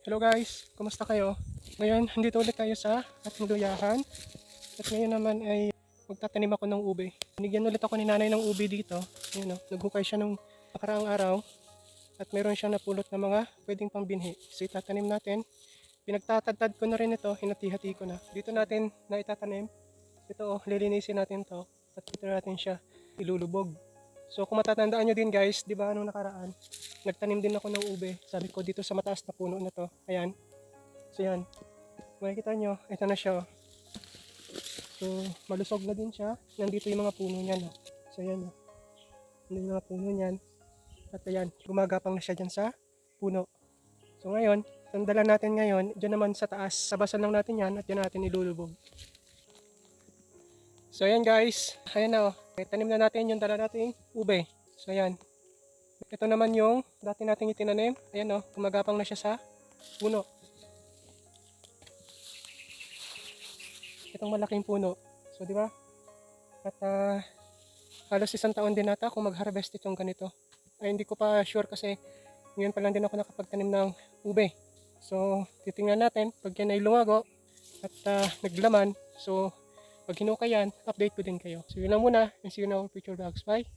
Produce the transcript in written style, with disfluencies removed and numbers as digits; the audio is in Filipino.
Hello guys, kumusta kayo? Ngayon, dito ulit tayo sa ating duyahan. At ngayon naman ay magtatanim ako ng ube. Binigyan ulit ako ni nanay ng ube dito. Ayan o, naghukay siya nung nakaraang araw. At meron siya napulot na mga pwedeng pangbinhi. So itatanim natin. Pinagtatadtad ko na rin ito, hinati-hati ko na. Dito natin na itatanim. Ito o, lilinisin natin to. At dito natin siya ilulubog. So kung matatandaan nyo din guys, di ba anong nakaraan, nagtanim din ako ng ube. Sabi ko dito sa mataas na puno na to. Ayan. So yan. Makikita nyo, ito na siya. So malusog na din siya. Nandito yung mga puno niyan. So yan. Ano yung mga puno niyan. At ayan, gumagapang na siya dyan sa puno. So ngayon, ang dala natin ngayon, dyan naman sa taas. Sabasan lang natin yan at dyan natin ilulubog. So ayan guys, ayan na o. Tanim na natin yung dala nating ube. So ayan. Ito naman yung dati nating itinanim. Ayan o, gumagapang na siya sa puno. Itong malaking puno. So di ba? At halos isang taon din nata kung mag-harvest itong ganito. Ay hindi ko pa sure kasi ngayon pa lang din ako nakapagtanim ng ube. So titingnan natin pag yan ay lumago at naglaman. So pag hinukay yan, update ko din kayo. So yun lang muna and see you in our future vlogs. Bye!